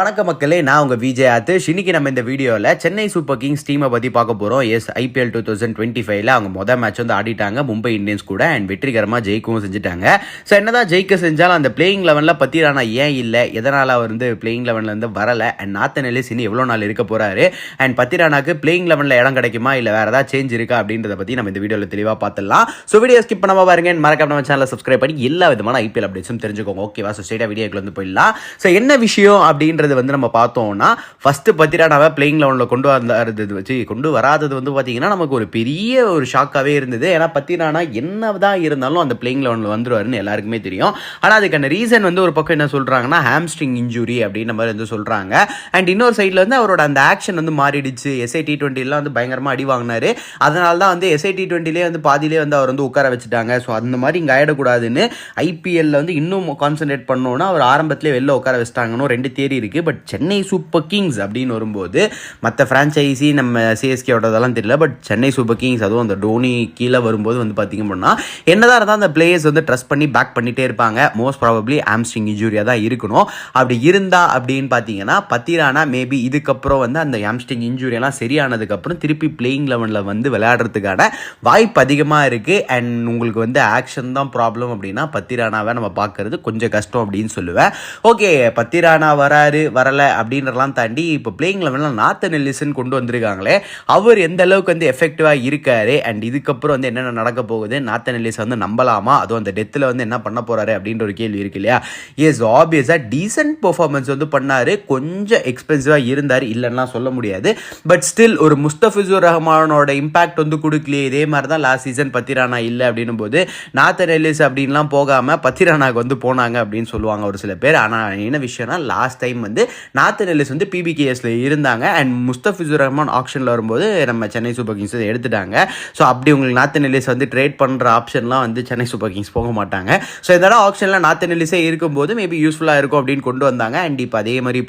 வணக்க மக்களே, நான் உங்கள் விஜய் ஆதிஷ். இன்னைக்கு நம்ம இந்த வீடியோவில் சென்னை சூப்பர் கிங்ஸ் டீமை பற்றி பார்க்க போகிறோம். IPL 2025 அவங்க மொதல் மேட்ச் வந்து ஆடிட்டாங்க மும்பை இந்தியன்ஸ் கூட அண்ட் வெற்றிகரமாக ஜெயிக்கவும் செஞ்சுட்டாங்க. ஸோ என்னதான் ஜெயிக்க செஞ்சாலும் அந்த பிளேயிங் லெவனில் பத்திரானா ஏன் இல்லை, எதனால் அவர் வந்து பிளேயிங் லெவன்லேருந்து வரலை அண்ட் நாத்தன் எல்லிஸ் இன்னும் எவ்வளோ நாள் இருக்க போகிறாரு அண்ட் பத்திரானாக்கு பிளேயிங் லெவனில் இடம் கிடைக்குமா இல்லை வேறு ஏதாவது சேஞ்ச் இருக்கா அப்படின்றத பற்றி நம்ம இந்த வீடியோவில் தெளிவாக பார்த்துடலாம். ஸோ வீடியோ ஸ்கிப் பண்ணாமல் பாருங்க, மறக்காம நம்ம சேனலை சப்ஸ்கிரைப் பண்ணி எல்லா விதமான IPL அப்டேட்ஸும் தெரிஞ்சுக்கோங்க. ஓகேவா? ஸோ ஸ்ட்ரெயிட்டாக வீடியோக்குள்ள வந்து போயிடலாம். ஸோ என்ன விஷயம் அப்படின்ற வந்து நம்ம பார்த்தோம்னா, ஃபர்ஸ்ட் பத்திரானாவை பிளேயிங் லெவனில் கொண்டு வராதது வந்து பார்த்தீங்கன்னா நமக்கு ஒரு பெரிய ஒரு ஷாக்காகவே இருந்தது. ஏன்னா பத்திரானா என்னதான் இருந்தாலும் அந்த பிளேயிங் லெவனில் வந்துருவாருன்னு எல்லாருக்குமே தெரியும். ஆனால் அதுக்கான ரீசன் வந்து ஒரு பக்கம் என்ன சொல்றாங்கன்னா ஹாம்ஸ்ட்ரிங் இன்ஜுரி அப்படின்ற மாதிரி வந்து சொல்றாங்க. அண்ட் இன்னொரு சைடில் வந்து அவரோட அந்த ஆக்ஷன் வந்து மாறிடுச்சு. SI T20 வந்து பயங்கரமாக அடி வாங்கினாரு. அதனால தான் வந்து SI T20 வந்து பாதியிலே வந்து அவர் வந்து உட்கார வச்சுட்டாங்க. ஸோ அந்த மாதிரி இங்கே ஆயிடக்கூடாதுன்னு IPL வந்து இன்னும் கான்சென்ட்ரேட் பண்ணோன்னா அவர் ஆரம்பத்திலே வெளில உட்கார வச்சிட்டாங்கன்னு 2 தேரி இருக்குது. பட் சென்னை சூப்பர் கிங்ஸ் அப்படின்னு வரும்போது மற்ற ஃப்ரான்ச்சைசி நம்ம CSKவோடதெல்லாம் தெரியல. பட் சென்னை சூப்பர் கிங்ஸ் அதுவும் அந்த டோனி கீழே வரும்போது வந்து பார்த்தீங்கன்னா என்னதான் இருந்தால் அந்த பிளேயர்ஸ் வந்து ட்ரஸ்ட் பண்ணி பேக் பண்ணிட்டே இருப்பாங்க. மோஸ்ட் ப்ராபப்ளி ஹாம்ஸ்ட்ரிங் இன்ஜூரியாக தான் இருக்கணும். அப்படி இருந்தா அப்படின்னு பார்த்தீங்கன்னா பத்திரானா மேபி இதுக்கப்புறம் வந்து அந்த ஹாம்ஸ்ட்ரிங் இன்ஜூரியெல்லாம் சரியானதுக்கப்புறம் திருப்பி பிளேயிங் லெவனில் வந்து விளையாடுறதுக்கான வாய்ப்பு அதிகமாக இருக்குது. அண்ட் உங்களுக்கு வந்து ஆக்ஷன் தான் ப்ராப்ளம் அப்படின்னா பத்திரானாவை நம்ம பார்க்கறது கொஞ்சம் கஷ்டம் அப்படின்னு சொல்லுவேன். ஓகே, பத்திரானா வராரு வரலை அப்படின்றலாம் தாண்டி இப்போ பிளேயிங் லெவலில் நாத்தன் எல்லிஸ்ன்னு கொண்டு வந்திருக்காங்களே, அவர் எந்த அளவுக்கு வந்து எஃபெக்டிவாக இருக்காரு அண்ட் இதுக்கப்புறம் வந்து என்னென்ன நடக்க போகுது, நாத்தன் எல்லிஸ் வந்து நம்பலாமா, அதுவும் அந்த டெத்தில் வந்து என்ன பண்ண போறாரு அப்படின்ற ஒரு கேள்வி இருக்கு இல்லையா. எஸ், ஆப்வியஸாக டீசென்ட் பெர்ஃபார்மன்ஸ் வந்து பண்ணாரு. கொஞ்சம் எக்ஸ்பென்சிவாக இருந்தார், இல்லைன்னா சொல்ல முடியாது. பட் ஸ்டில் ஒரு முஸ்தபிசுர் ரஹ்மானோட இம்பாக்ட் வந்து கொடுக்கலையே. இதே மாதிரி தான் லாஸ்ட் சீசன் பத்திரானா இல்லை அப்படின்னும் போது நாத்தன் எல்லிஸ் அப்படின்லாம் போகாமல் பத்திரானாக்கு வந்து போனாங்க அப்படின்னு சொல்லுவாங்க ஒரு சில பேர். ஆனால் என்ன விஷயம்னா லாஸ்ட் டைம் வந்து நாத்தன் எல்லிஸ் வந்து PBKSல இருந்தாங்க அண்ட் முஸ்தபிசுர் ரஹ்மான் ஆப்ஷனில் வரும்போது நம்ம சென்னை சூப்பர் கிங்ஸ் எடுத்துட்டாங்க. ஸோ அப்படி உங்களுக்கு நாத்தன் எல்லிஸ் வந்து ட்ரேட் பண்ணுற ஆப்ஷன்லாம் வந்து சென்னை சூப்பர் கிங்ஸ் போக மாட்டாங்க. ஸோ இதோட ஆப்ஷனில் நாத்தன் எல்லிஸே இருக்கும்போது மேபி யூஸ்ஃபுல்லாக இருக்கும் அப்படின்னு கொண்டு வந்தாங்க. அண்ட் இப்போ அதே மாதிரி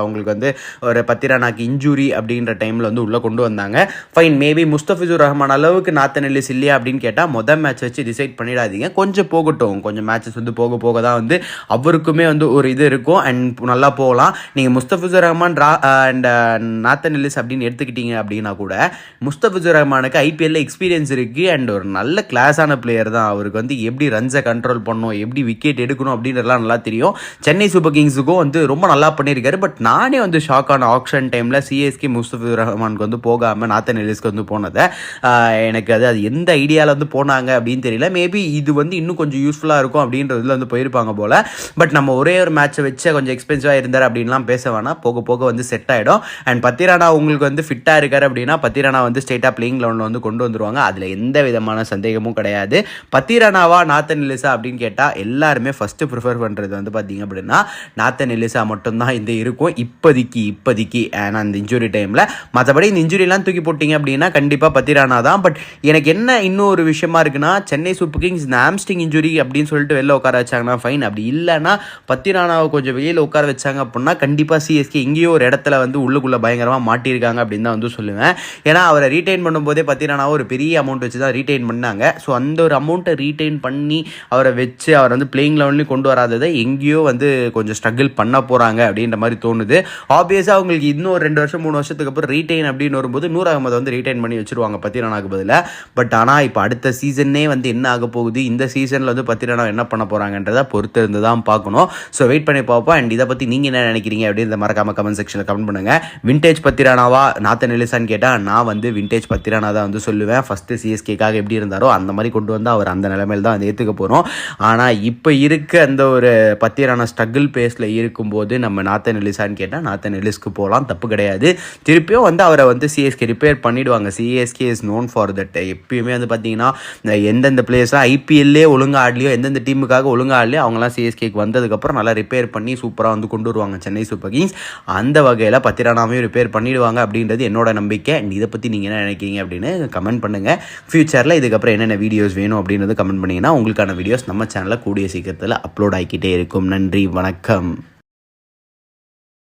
உங்களுக்கு வந்து ஒரு பத்திரானாக்கு இன்ஜூரி அப்படின்ற டைமில் வந்து உள்ளே கொண்டு வந்தாங்க. ஃபைன், மேபி முஸ்தபிசுர் ரஹ்மான் அளவுக்கு நாத்தன் எல்லிஸ் இல்லையா அப்படின்னு கேட்டால் மொதல் மேட்ச் வச்சு டிசைட் பண்ணிடாதீங்க. கொஞ்சம் போகட்டும், கொஞ்சம் மேட்சஸ் வந்து போக போக தான் வந்து அவருக்குமே வந்து ஒரு இது இருக்கும் அண்ட் நல்லா போகலாம். நீங்கள் Mustafizur Rahman and Nathan Ellis அப்படின்னு எடுத்துக்கிட்டீங்க அப்படின்னா கூட முஸ்தபிசுர் ரஹ்மானுக்கு IPL எக்ஸ்பீரியன்ஸ் இருக்குது அண்ட் ஒரு நல்ல கிளாஸான பிளேயர் தான். அவருக்கு வந்து எப்படி ரன்ஸை கண்ட்ரோல் பண்ணணும், எப்படி விக்கெட் எடுக்கணும் அப்படின்றதுலாம் நல்லா தெரியும். சென்னை சூப்பர் கிங்ஸுக்கும் வந்து ரொம்ப நல்லா பண்ணியிருக்காரு. பட் நானே வந்து ஷாக் ஆன ஆக்ஷன் டைமில் CSK முஸ்தபிசுர் ரஹ்மானுக்கு வந்து போகாமல் நாத்தன் எல்லிஸ்க்கு வந்து போனதை எனக்கு அது எந்த ஐடியாவில் வந்து போனாங்க அப்படின்னு தெரியல. மேபி இது வந்து இன்னும் கொஞ்சம் யூஸ்ஃபுல்லாக இருக்கும் அப்படின்றதுல வந்து போயிருப்பாங்க போல். பட் நம்ம ஒரே ஒரு மேட்சை வச்சு கொஞ்சம் எக்ஸ்பென்சிவாக இருந்தார் அப்படின்லாம் பேச வேணாம். போக போக வந்து செட் ஆகிடும். அண்ட் பத்திரானா உங்களுக்கு வந்து ஃபிட்டாக இருக்காரு அப்படின்னா பத்திரானா வந்து ஸ்ட்ரெயிட்டாக பிளேயிங் லெவனில் வந்து கொண்டு வந்துருவாங்க. அதில் எந்த விதமான சந்தேகமும் கிடையாது. பத்திரானாவா நாத்தன் எல்லிஸா அப்படின்னு கேட்டால் எல்லாருமே ஃபஸ்ட்டு ப்ரிஃபர் பண்ணுறது வந்து பார்த்தீங்க அப்படின்னா நாத்தன் எல்லிஸா மட்டும்தான் இந்த இருக்கும் இப்போதைக்கு ஏன்னா அந்த இன்ஜுரி டைமில். மற்றபடி இந்த இன்ஜுரிலாம் தூக்கி போட்டிங்க அப்படின்னா கண்டிப்பாக பத்திரானா தான். பட் எனக்கு என்ன இன்னொரு விஷயமா இருக்குன்னா, சென்னை சூப்பர் கிங்ஸ் இந்த ஹாம்ஸ்ட்ரிங் இன்ஜுரி அப்படின்னு சொல்லிட்டு வெளில உட்கார வச்சாங்கன்னா ஃபைன். அப்படி இல்லைன்னா பத்திரானாவை கொஞ்சம் வெளியில் உட்கார வச்சாங்க அப்படின்னா கண்டிப்பாக CSK எங்கேயோ ஒரு இடத்துல வந்து உள்ளுக்குள்ளே பயங்கரமாக மாட்டியிருக்காங்க அப்படின்னு தான் வந்து சொல்லுவேன். ஏன்னா அவரை ரீட்டைன் பண்ணும்போதே பத்திரானாவை ஒரு பெரிய அமௌண்ட் வச்சு தான் ரீட்டைன் பண்ணாங்க. ஸோ அந்த ஒரு அமௌண்ட்டை ரீட்டைன் பண்ணி அவரை வச்சு அவர் வந்து பிளேயிங் லெவன்லையும் கொண்டு வராததை எங்கேயோ வந்து கொஞ்சம் ஸ்ட்ரகிள் பண்ண போகிறாங்க அப்படின்ற மாதிரி தோணுது. ஆப்வியஸாக அவங்களுக்கு இன்னும் 2 வருஷம் 3 வருஷத்துக்கு அப்புறம் ரீட்டைன் அப்படின்னு வரும்போது நூர் அகமது வந்து ரீட்டைன் பண்ணி வச்சுருவாங்க பத்திரானாக்கு பதிலாக. பட் ஆனால் இப்போ அடுத்த சீசன்னே வந்து என்ன ஆக போகுது, இந்த சீசனில் வந்து பத்திரானா என்ன பண்ண போகிறாங்கன்றதை பொறுத்து இருந்து தான் பார்க்கணும். ஸோ வெயிட் பண்ணி பார்ப்போம். அண்ட் இதை பற்றி நீங்கள் என்ன நினைக்கிறீங்க அப்படின்னு மறக்காம கமெண்ட் செக்ஷனில் கமெண்ட் பண்ணுங்க. விண்டேஜ் பத்திரானாவா நாத்தன் எல்லிஸான்னு கேட்டால் நான் வந்து விண்டேஜ் பத்திரானா தான் வந்து சொல்லுவேன். ஃபஸ்ட்டு CSKக்காக எப்படி இருந்தாரோ அந்த மாதிரி கொண்டு வந்து அவர் அந்த நிலைமையில் தான் வந்து ஏற்றுக்க போகிறோம். ஆனால் இப்போ இருக்க அந்த ஒரு பத்திரானா ஸ்ட்ரகிள் பேஸில் இருக்கும்போது நம்ம நாத்தன் எல்லிஸான்னு கேட்டால் நாத்தன் எல்லிஸ்க்கு போகலாம், தப்பு கிடையாது. திருப்பியும் வந்து அவரை வந்து CSK ரிப்பேர் பண்ணிவிடுவாங்க. CSK is known for that. எப்பயுமே வந்து பார்த்தீங்கன்னா எந்தெந்த பிளேயர்ஸ்லாம் IPLலே ஒழுங்காக ஆடலையோ, எந்தெந்த டீமுக்காக ஒழுங்காக ஆடலையோ அவங்களாம் CSKக்கு வந்ததுக்கப்புறம் நல்லா ரிப்பேர் பண்ணி சூப்பராக வந்து கொண்டு வருவாங்க சென்னை சூப்பர் கிங்ஸ். அந்த வகையில் பத்திரானாவையும் ரிப்பேர் பண்ணிடுவாங்க அப்படின்றது என்னோட நம்பிக்கை. இதை பற்றி நீங்கள் என்ன நினைக்கிறீங்க அப்படின்னு கமெண்ட் பண்ணுங்கள். ஃபியூச்சரில் இதுக்கப்புறம் என்னென்ன வீடியோஸ் வேணும் அப்படின்றது கமெண்ட் பண்ணிங்கன்னா உங்களுக்கான வீடியோஸ் நம்ம சேனலில் கூடிய சீக்கிரத்தில் அப்லோட் ஆகிக்கிட்டே இருக்கும். நன்றி, வணக்கம்.